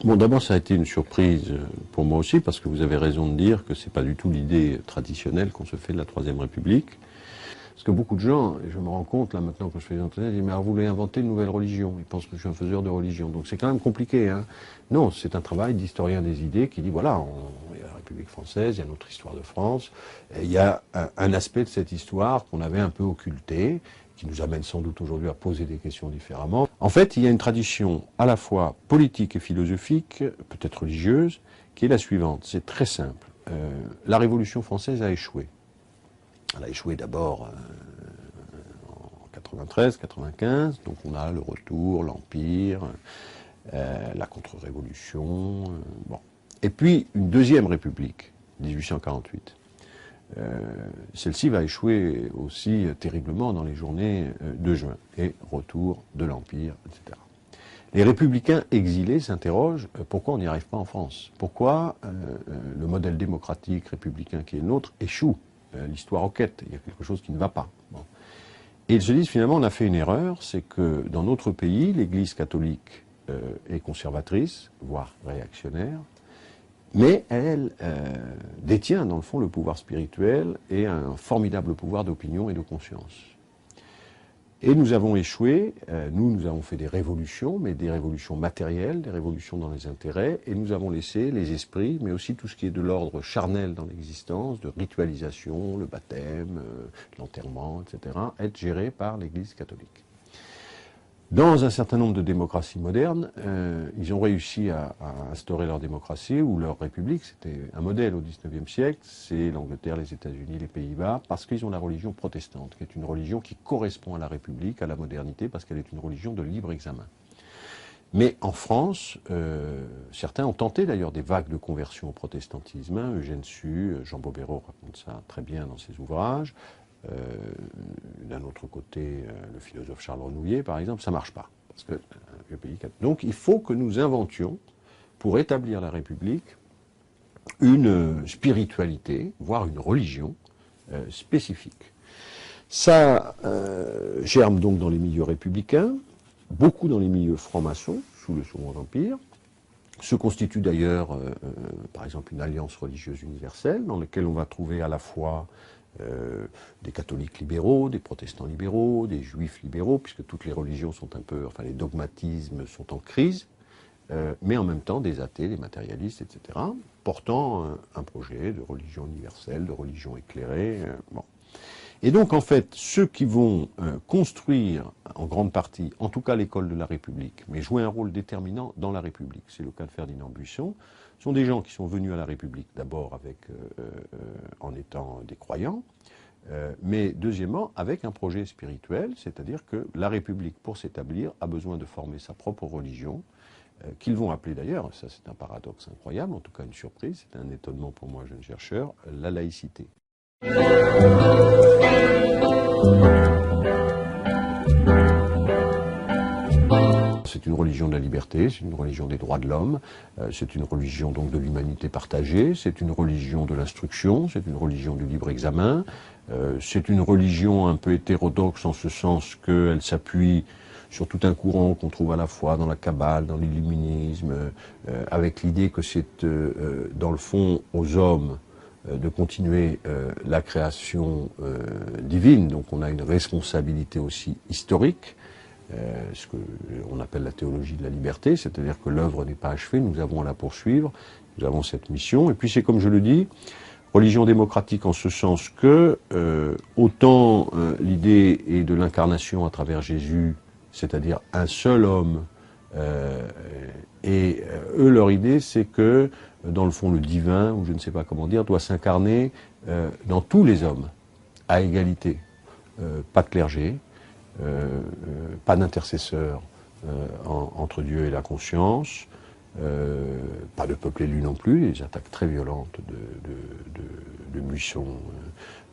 Bon, d'abord, ça a été une surprise pour moi aussi, parce que vous avez raison de dire que c'est pas du tout l'idée traditionnelle qu'on se fait de la Troisième République. Parce que beaucoup de gens, et je me rends compte là maintenant quand je fais des entretiens, ils disent mais alors vous voulez inventer une nouvelle religion. Ils pensent que je suis un faiseur de religion. Donc c'est quand même compliqué. Hein. Non, c'est un travail d'historien des idées qui dit voilà, il y a la République française, il y a notre histoire de France, et il y a un aspect de cette histoire qu'on avait un peu occulté, qui nous amène sans doute aujourd'hui à poser des questions différemment. En fait, il y a une tradition à la fois politique et philosophique, peut-être religieuse, qui est la suivante. C'est très simple. La Révolution française a échoué. Elle a échoué d'abord en 93, 95, donc on a le retour, l'Empire, la contre-révolution, bon. Et puis une deuxième République, 1848. Celle-ci va échouer aussi terriblement dans les journées de juin, et retour de l'Empire, etc. Les républicains exilés s'interrogent pourquoi on n'y arrive pas en France. Pourquoi le modèle démocratique républicain qui est le nôtre échoue. L'histoire enquête, il y a quelque chose qui ne va pas. Bon. Et ils se disent finalement on a fait une erreur, c'est que dans notre pays, l'Église catholique est conservatrice, voire réactionnaire, mais elle détient dans le fond le pouvoir spirituel et un formidable pouvoir d'opinion et de conscience. Et nous avons échoué, nous avons fait des révolutions, mais des révolutions matérielles, des révolutions dans les intérêts, et nous avons laissé les esprits, mais aussi tout ce qui est de l'ordre charnel dans l'existence, de ritualisation, le baptême, l'enterrement, etc., être gérés par l'Église catholique. Dans un certain nombre de démocraties modernes, ils ont réussi à instaurer leur démocratie ou leur république. C'était un modèle au XIXe siècle, c'est l'Angleterre, les États-Unis, les Pays-Bas, parce qu'ils ont la religion protestante, qui est une religion qui correspond à la République, à la modernité, parce qu'elle est une religion de libre examen. Mais en France, certains ont tenté d'ailleurs des vagues de conversion au protestantisme. Hein. Eugène Sue, Jean Bobéro raconte ça très bien dans ses ouvrages. D'un autre côté, le philosophe Charles Renouvier, par exemple, ça ne marche pas. Parce que, le pays... Donc il faut que nous inventions, pour établir la République, une spiritualité, voire une religion spécifique. Ça germe donc dans les milieux républicains, beaucoup dans les milieux francs-maçons, sous le Second Empire, se constitue d'ailleurs, par exemple, une alliance religieuse universelle, dans laquelle on va trouver à la fois des catholiques libéraux, des protestants libéraux, des juifs libéraux, puisque toutes les religions sont un peu, enfin les dogmatismes sont en crise, mais en même temps des athées, des matérialistes, etc., portant un projet de religion universelle, de religion éclairée. Bon. Et donc en fait, ceux qui vont construire en grande partie, en tout cas l'école de la République, mais jouer un rôle déterminant dans la République, c'est le cas de Ferdinand Buisson, sont des gens qui sont venus à la République d'abord en étant des croyants, mais deuxièmement avec un projet spirituel, c'est-à-dire que la République, pour s'établir, a besoin de former sa propre religion, qu'ils vont appeler d'ailleurs, ça c'est un paradoxe incroyable, en tout cas une surprise, c'est un étonnement pour moi, jeune chercheur, la laïcité. C'est une religion de la liberté, c'est une religion des droits de l'homme, c'est une religion donc de l'humanité partagée, c'est une religion de l'instruction, c'est une religion du libre examen, c'est une religion un peu hétérodoxe en ce sens qu'elle s'appuie sur tout un courant qu'on trouve à la fois dans la Kabbale, dans l'illuminisme, avec l'idée que c'est dans le fond aux hommes de continuer la création divine, donc on a une responsabilité aussi historique, ce qu'on appelle la théologie de la liberté, c'est-à-dire que l'œuvre n'est pas achevée, nous avons à la poursuivre, nous avons cette mission, et puis c'est comme je le dis, religion démocratique en ce sens que autant l'idée est de l'incarnation à travers Jésus, c'est-à-dire un seul homme, et eux leur idée c'est que dans le fond le divin, ou je ne sais pas comment dire, doit s'incarner dans tous les hommes, à égalité, pas de clergé, pas d'intercesseur entre Dieu et la conscience, pas de peuple élu non plus, les attaques très violentes de Buisson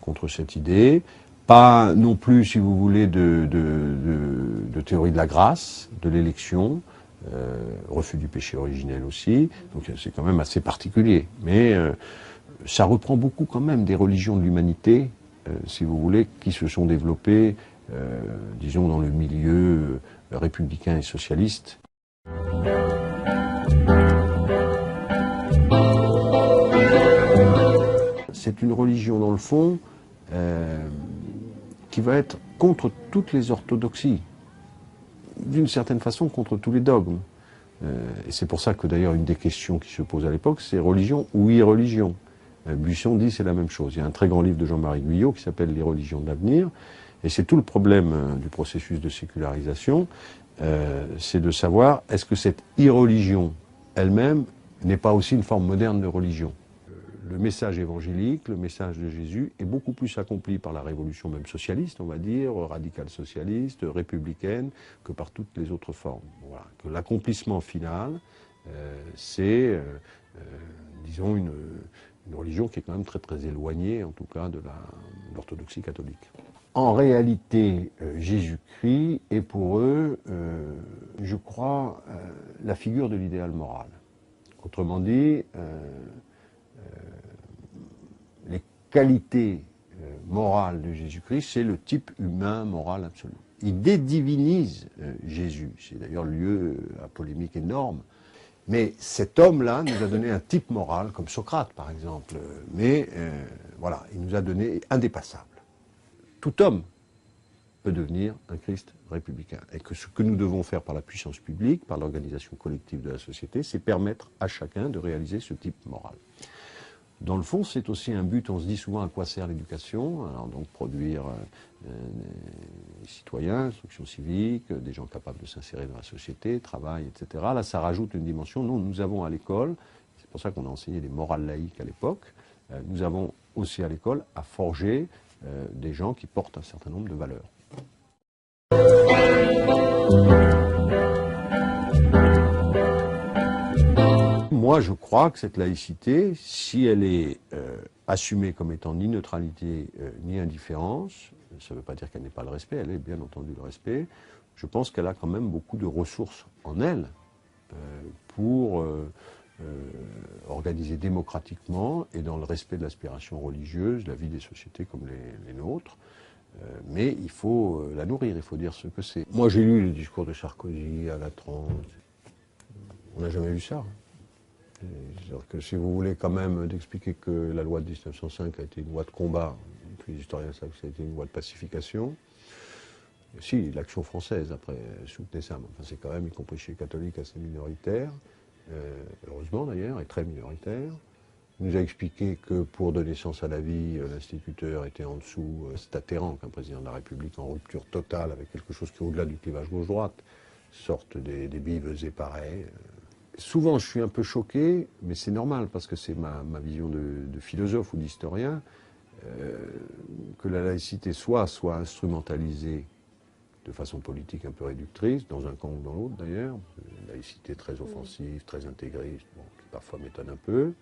contre cette idée, pas non plus, si vous voulez, de théorie de la grâce, de l'élection, refus du péché originel aussi, donc c'est quand même assez particulier, mais ça reprend beaucoup quand même des religions de l'humanité, si vous voulez, qui se sont développées, disons, dans le milieu républicain et socialiste. C'est une religion, dans le fond, qui va être contre toutes les orthodoxies, d'une certaine façon contre tous les dogmes. Et c'est pour ça que d'ailleurs une des questions qui se pose à l'époque, c'est religion ou irreligion. Buisson dit c'est la même chose. Il y a un très grand livre de Jean-Marie Guyot qui s'appelle Les religions de l'avenir, et c'est tout le problème du processus de sécularisation, c'est de savoir est-ce que cette irreligion elle-même n'est pas aussi une forme moderne de religion. Le message évangélique, le message de Jésus est beaucoup plus accompli par la révolution même socialiste, on va dire, radicale socialiste, républicaine, que par toutes les autres formes. Voilà. Que l'accomplissement final, c'est, disons, une religion qui est quand même très très éloignée, en tout cas, de l'orthodoxie catholique. En réalité, Jésus-Christ est pour eux, je crois, la figure de l'idéal moral. Autrement dit, les qualités morales de Jésus-Christ, c'est le type humain moral absolu. Il dédivinise Jésus, c'est d'ailleurs lieu à polémique énorme, mais cet homme-là nous a donné un type moral, comme Socrate par exemple, mais voilà, il nous a donné indépassable. Tout homme peut devenir un Christ républicain. Et que ce que nous devons faire par la puissance publique, par l'organisation collective de la société, c'est permettre à chacun de réaliser ce type moral. Dans le fond, c'est aussi un but, on se dit souvent à quoi sert l'éducation, alors donc produire des citoyens, instruction civique, des gens capables de s'insérer dans la société, travail, etc. Là, ça rajoute une dimension. Nous avons à l'école, c'est pour ça qu'on a enseigné les morales laïques à l'époque, nous avons aussi à l'école à forger des gens qui portent un certain nombre de valeurs. Moi, je crois que cette laïcité, si elle est assumée comme étant ni neutralité ni indifférence, ça ne veut pas dire qu'elle n'ait pas le respect, elle est bien entendu le respect, je pense qu'elle a quand même beaucoup de ressources en elle pour organiser démocratiquement et dans le respect de l'aspiration religieuse, la vie des sociétés comme les nôtres. Mais il faut la nourrir, il faut dire ce que c'est. Moi, j'ai lu le discours de Sarkozy à la 30. On n'a jamais vu ça. C'est-à-dire que si vous voulez quand même d'expliquer que la loi de 1905 a été une loi de combat, et puis les historiens savent que ça a été une loi de pacification, si, l'action française, après, soutenait ça, mais enfin, c'est quand même, y compris chez les catholiques, assez minoritaire, heureusement d'ailleurs, et très minoritaire. Il nous a expliqué que pour donner sens à la vie, l'instituteur était en dessous. C'est atterrant qu'un président de la République en rupture totale avec quelque chose qui est au-delà du clivage gauche-droite sorte des bives éparées. Souvent, je suis un peu choqué, mais c'est normal parce que c'est ma vision de philosophe ou d'historien, que la laïcité soit instrumentalisée de façon politique un peu réductrice, dans un camp ou dans l'autre d'ailleurs, une laïcité très offensive, très intégriste, bon, qui parfois m'étonne un peu.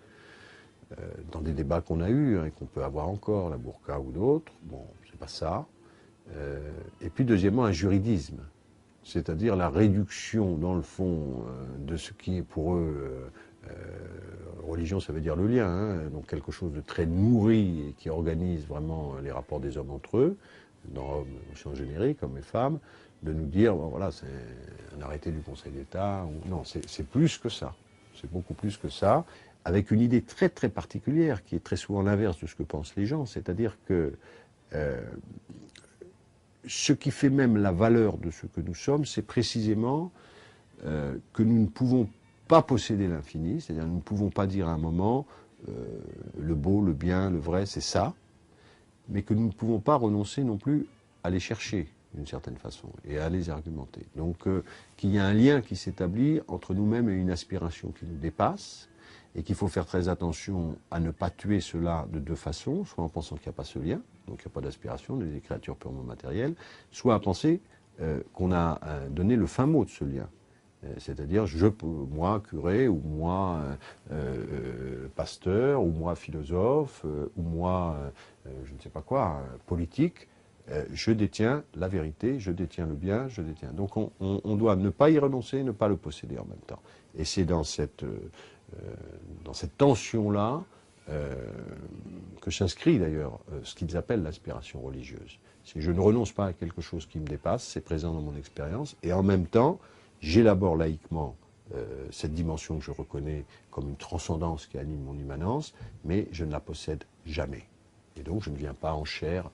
Dans des débats qu'on a eus et qu'on peut avoir encore, la burqa ou d'autres, bon, c'est pas ça. Et puis deuxièmement, un juridisme, c'est-à-dire la réduction, dans le fond, de ce qui est pour eux, religion, ça veut dire le lien, hein, donc quelque chose de très nourri et qui organise vraiment les rapports des hommes entre eux, dans hommes au sens générique, hommes et femmes, de nous dire, bon, voilà, c'est un arrêté du Conseil d'État. Non, c'est plus que ça, c'est beaucoup plus que ça. Avec une idée très très particulière, qui est très souvent l'inverse de ce que pensent les gens, c'est-à-dire que ce qui fait même la valeur de ce que nous sommes, c'est précisément que nous ne pouvons pas posséder l'infini, c'est-à-dire nous ne pouvons pas dire à un moment le beau, le bien, le vrai, c'est ça, mais que nous ne pouvons pas renoncer non plus à les chercher d'une certaine façon et à les argumenter. Donc qu'il y a un lien qui s'établit entre nous-mêmes et une aspiration qui nous dépasse, et qu'il faut faire très attention à ne pas tuer cela de deux façons, soit en pensant qu'il n'y a pas ce lien, donc il n'y a pas d'aspiration, des créatures purement matérielles, soit à penser qu'on a donné le fin mot de ce lien. C'est-à-dire, moi, curé, ou moi, pasteur, ou moi, philosophe, ou moi, je ne sais pas quoi, politique, je détiens la vérité, je détiens le bien, je détiens. Donc on doit ne pas y renoncer, ne pas le posséder en même temps. Et c'est dans cette tension-là que s'inscrit d'ailleurs ce qu'ils appellent l'aspiration religieuse. C'est je ne renonce pas à quelque chose qui me dépasse, c'est présent dans mon expérience, et en même temps, j'élabore laïquement cette dimension que je reconnais comme une transcendance qui anime mon immanence, mais je ne la possède jamais. Et donc je ne viens pas en chair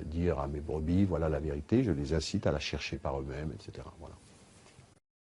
dire à mes brebis, voilà la vérité, je les incite à la chercher par eux-mêmes, etc. Voilà.